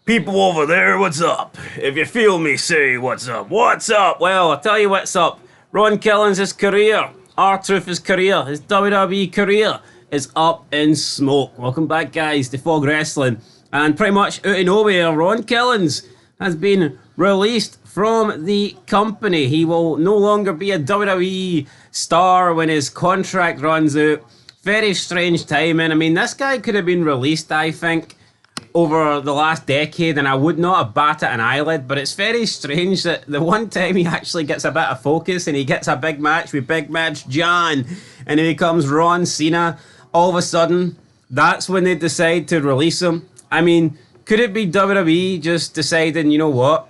People over there, what's up? If you feel me, say what's up. What's up? Well, I'll tell you what's up. Ron Kellins' career, R-Truth's career, his WWE career is up in smoke. Welcome back, guys, to Fog Wrestling. And pretty much out of nowhere, Ron Kellins has been released from the company. He will no longer be a WWE star when his contract runs out. Very strange timing. I mean, this guy could have been released, I think, over the last decade, and I would not have batted an eyelid, but it's very strange that the one time he actually gets a bit of focus and he gets a big match with Big Match John and he becomes Ron Cena, all of a sudden, that's when they decide to release him. I mean, could it be WWE just deciding, you know what,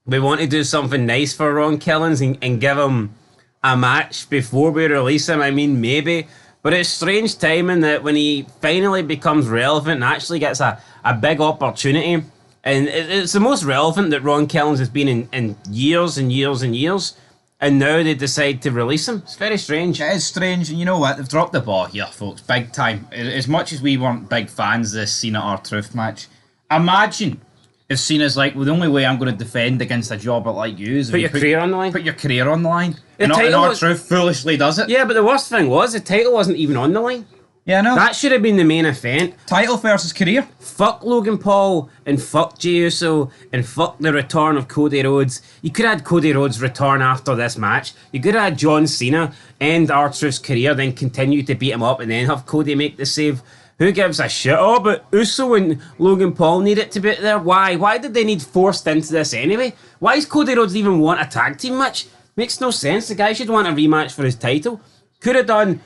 we want to do something nice for Ron Kellins and give him a match before we release him? I mean, maybe. But it's strange timing that when he finally becomes relevant and actually gets a big opportunity, and it's the most relevant that Ron Kellins has been in years and years and years, and now they decide to release him. It's very strange. It is strange, and you know what? They've dropped the ball here, folks, big time. As much as we weren't big fans of this Cena R-Truth match, imagine if Cena's like, well, the only way I'm going to defend against a jobber like you is put your career on the line. Put your career on the line. And R-Truth foolishly does it. Yeah, but the worst thing was the title wasn't even on the line. Yeah, no. That should have been the main event. Title versus career. Fuck Logan Paul and fuck Jey Uso and fuck the return of Cody Rhodes. You could have had Cody Rhodes return after this match. You could have had John Cena end R-Truth's career, then continue to beat him up and then have Cody make the save. Who gives a shit? Oh, but Uso and Logan Paul need it to be there. Why? Why did they need forced into this anyway? Why does Cody Rhodes even want a tag team match? Makes no sense. The guy should want a rematch for his title. Could have done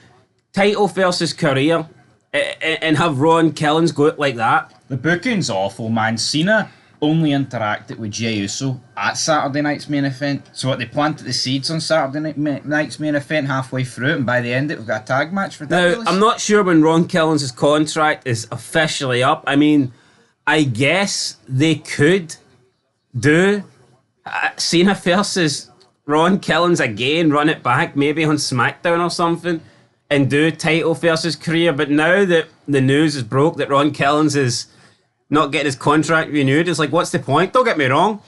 title versus career and have Ron Kellins go it like that. The booking's awful, man. Cena only interacted with Jey Uso at Saturday night's main event. So what, they planted the seeds on Saturday night's main event halfway through it, and by the end we've got a tag match for Now, I'm not sure when Ron Kellins' contract is officially up. I mean, I guess they could do Cena versus Ron Kellins again, run it back, maybe on SmackDown or something, and do title versus career. But now that the news is broke that Ron Kellins is not getting his contract renewed, it's like, what's the point? Don't get me wrong.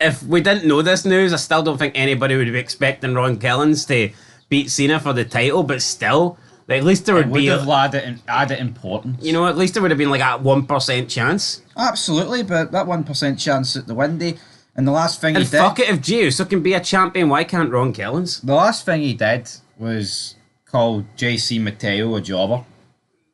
If we didn't know this news, I still don't think anybody would be expecting Ron Kellins to beat Cena for the title, but still, at least there would be... have added importance. You know, at least there would have been like a 1% chance. Absolutely, but that 1% chance at the windy, and the last thing he did... And fuck it, if Jey Uso can be a champion, why can't Ron Kellins? The last thing he did was call JC Mateo a jobber,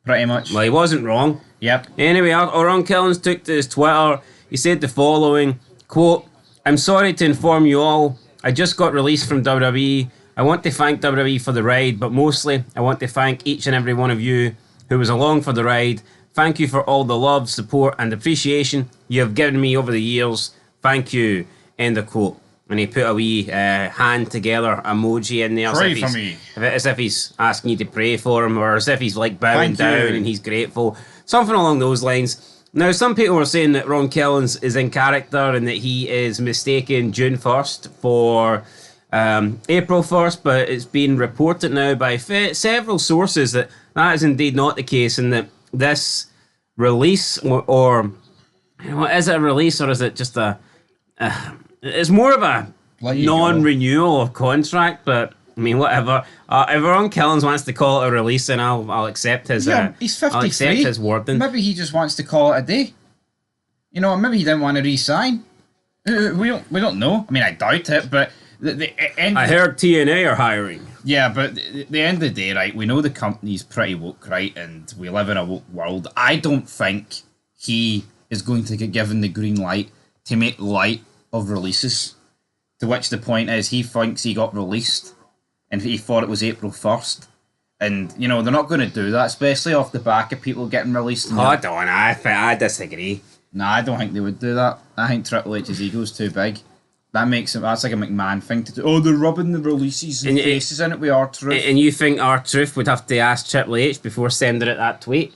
pretty much. Well, he wasn't wrong. Yep. Anyway, Ron Kellins took to his Twitter. He said the following, quote, "I'm sorry to inform you all, I just got released from WWE. I want to thank WWE for the ride, but mostly I want to thank each and every one of you who was along for the ride. Thank you for all the love, support and appreciation you have given me over the years. Thank you." End of quote. And he put a wee hand together emoji in there. Pray for me. As if he's asking you to pray for him, or as if he's like bowing down and he's grateful. Something along those lines. Now, some people were saying that Ron Kellins is in character and that he is mistaking June 1st for April 1st, but it's been reported now by several sources that that is indeed not the case, and that this release, or you know, is it a release or is it just it's more of a non-renewal of contract, but I mean, whatever. If Ron Kellins wants to call it a release, then I'll accept his. Yeah, he's 53. I'll accept his wording. Maybe he just wants to call it a day. You know, maybe he didn't want to re-sign. We don't know. I mean, I doubt it, but the end. I heard TNA are hiring. Yeah, but the end of the day, right? We know the company's pretty woke, right? And we live in a woke world. I don't think he is going to get given the green light to make light of releases. To which the point is, he thinks he got released, and he thought it was April 1st. And, you know, they're not going to do that, especially off the back of people getting released. I don't know. I disagree. Nah, I don't think they would do that. I think Triple H's ego's too big. That's like a McMahon thing to do. Oh, they're rubbing the releases and faces in it with R-Truth. And you think R-Truth would have to ask Triple H before sending it that tweet?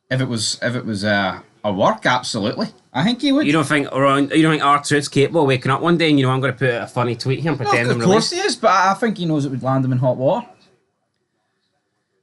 If it was a work, absolutely. I think he would. You don't think R-Truth's capable of waking up one day and, you know, I'm going to put a funny tweet here and pretend I'm released? Of course he is, but I think he knows it would land him in hot water.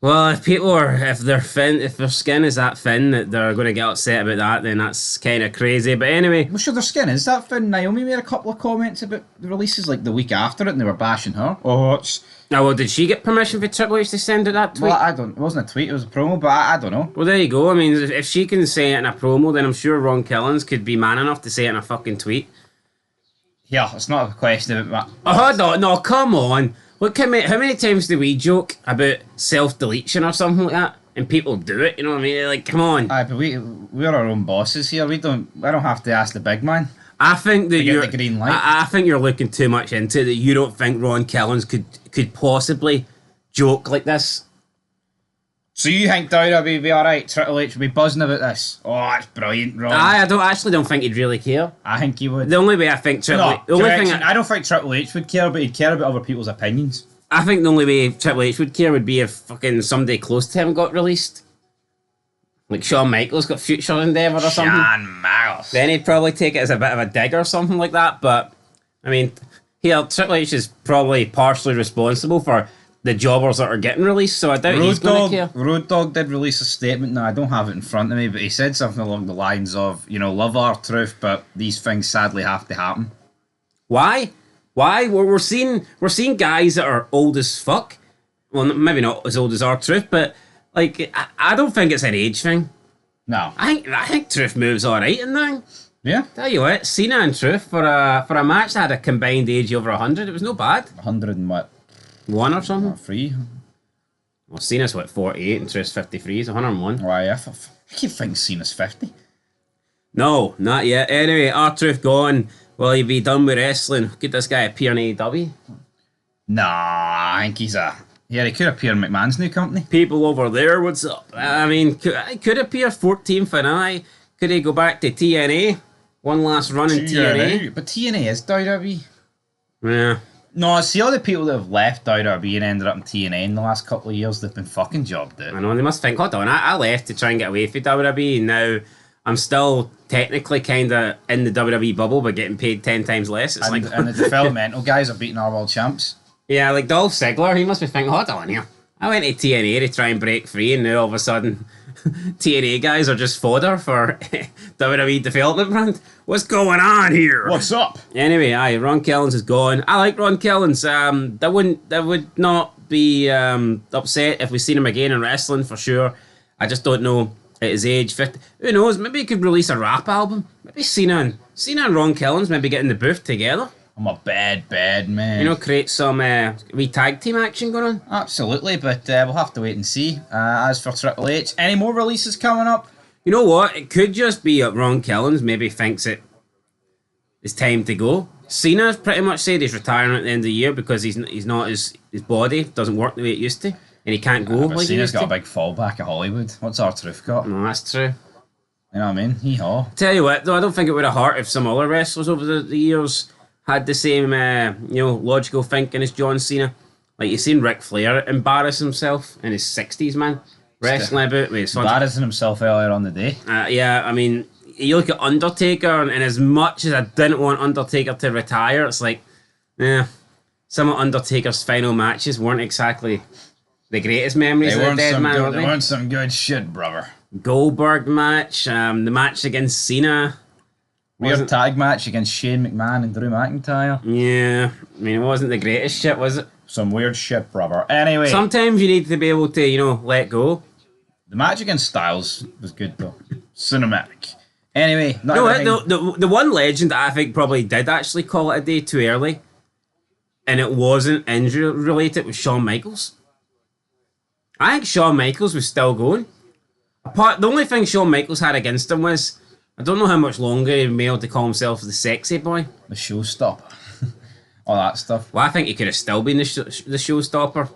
Well, if people are, if their fin, if their skin is that thin that they're going to get upset about that, then that's kind of crazy. But anyway, Well, sure, their skin is that thin. Naomi made a couple of comments about the releases like the week after it, and they were bashing her. Oh, it's now, well, did she get permission for Triple H to send out that tweet? well, I don't. It wasn't a tweet; it was a promo. But I don't know. Well, there you go. I mean, if she can say it in a promo, then I'm sure Ron Kellins could be man enough to say it in a fucking tweet. Yeah, it's not a question about that. Oh, no, come on. Look, how many times do we joke about self-deletion or something like that, and people do it? You know what I mean? Like, come on. Aye, but we're our own bosses here. I don't have to ask the big man. I think that To get you're the green light. I think you're looking too much into it, that you don't think Ron Kellins could possibly joke like this. So you think WWE will be alright? Triple H will be buzzing about this. Oh, that's brilliant, Ron. I don't think he'd really care. I think he would. The only way I think Triple H, the only thing I don't think Triple H would care, but he'd care about other people's opinions. I think the only way Triple H would care would be if fucking somebody close to him got released. Like Shawn Michaels got future endeavour or something. Shawn Michaels. Then he'd probably take it as a bit of a dig or something like that. But, I mean, here, Triple H is probably partially responsible for the jobbers that are getting released, so I doubt he's going to care. Road Dogg did release a statement. Now, I don't have it in front of me, but he said something along the lines of, love our truth, but these things sadly have to happen. Why? Well, we're seeing guys that are old as fuck. Well, maybe not as old as our truth, but like I don't think it's an age thing. No. I think Truth moves all right in there. Yeah. Tell you what, Cena and Truth for a match that had a combined age over 100, it was no bad. 100 and what? 1 or something. 3. Well, Cena's 48 and Truth's 53, so 101. Why? I keep thinking Cena's 50. No, not yet. Anyway, R-Truth gone. Will he be done with wrestling? Could this guy appear in AEW? Nah, I think he could appear in McMahon's new company. People over there, what's up? I mean, could appear 14th and I. Could he go back to TNA? One last run in TNA? But TNA is WWE. Yeah. No, see all the people that have left WWE and ended up in TNA in the last couple of years, they've been fucking jobbed out. I know, they must think, hold on, I left to try and get away from WWE, and now I'm still technically kind of in the WWE bubble, but getting paid 10 times less. It's And the developmental guys are beating our world champs. Yeah, like Dolph Ziggler, he must be thinking, hold on here. I went to TNA to try and break free, and now all of a sudden, TNA guys are just fodder for WWE development brand. What's going on here? What's up? Anyway, Ron Kellins is gone. I like Ron Kellins. That would not be upset if we seen him again in wrestling for sure. I just don't know at his age. 50. Who knows? Maybe he could release a rap album. Maybe Cena and Ron Kellins maybe get in the booth together. I'm a bad man. Create some wee tag team action going on. Absolutely, but we'll have to wait and see. As for Triple H, any more releases coming up? You know what? It could just be that Ron Kellins maybe thinks it's time to go. Cena's pretty much said he's retiring at the end of the year because he's not his body doesn't work the way it used to, and he can't go But like he Cena's used got to. a big fallback at Hollywood. What's our truth got? No, that's true. You know what I mean? Hee-haw. Tell you what, though, I don't think it would have hurt if some other wrestlers over the years had the same, logical thinking as John Cena. Like, you've seen Ric Flair embarrass himself in his 60s, man. Wrestling about with his Embarrassing himself earlier on the day. yeah, I mean, you look at Undertaker, and as much as I didn't want Undertaker to retire, it's like, some of Undertaker's final matches weren't exactly the greatest memories of the dead man, were They weren't some good shit, brother. Goldberg match, the match against Cena. Weird tag match against Shane McMahon and Drew McIntyre. Yeah, I mean, it wasn't the greatest shit, was it? Some weird shit, brother. Anyway. Sometimes you need to be able to, let go. The match against Styles was good, though. Cinematic. Anyway. The one legend that I think probably did actually call it a day too early, and it wasn't injury related, was Shawn Michaels. I think Shawn Michaels was still going. The only thing Shawn Michaels had against him was, I don't know how much longer he'd be able to call himself the sexy boy. The showstopper. All that stuff. Well, I think he could have still been the showstopper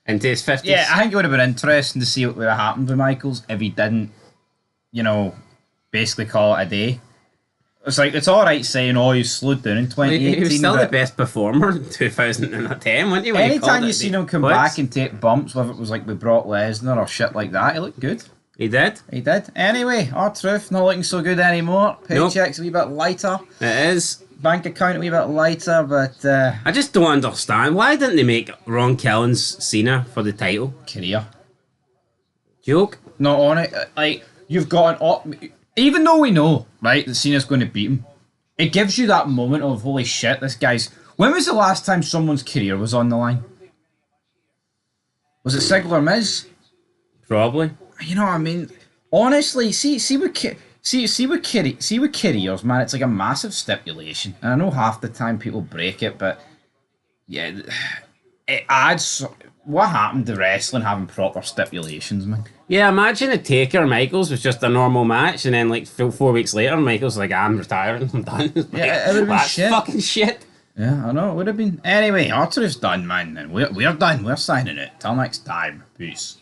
into his 50s. Yeah, I think it would have been interesting to see what would have happened with Michaels if he didn't, basically call it a day. It's like, it's alright saying, you slowed down in 2018. He was still the best performer in 2010, wasn't he? Anytime you seen him come back and take bumps, whether it was like with Brock Lesnar or shit like that, he looked good. He did. Anyway, our truth, not looking so good anymore. Paycheck's a wee bit lighter. It is. Bank account a wee bit lighter, but... I just don't understand. Why didn't they make Ron Kellins Cena for the title? Career. Joke. Not on it. Like, you've got even though we know, right, that Cena's going to beat him, it gives you that moment of, holy shit, this guy's... When was the last time someone's career was on the line? Was it Ziggler or Miz? Probably. You know what I mean? Honestly, see with careers, man, it's like a massive stipulation. And I know half the time people break it, but yeah, it adds... What happened to wrestling having proper stipulations, man? Yeah, imagine a Taker Michaels was just a normal match, and then like 4 weeks later, Michaels like, I'm retiring, I'm done. Like, Yeah, it would have been that's shit. fucking shit. Yeah, I know, it would have been. Anyway, R-Truth's done, man, and we're done. We're signing it. Till next time. Peace.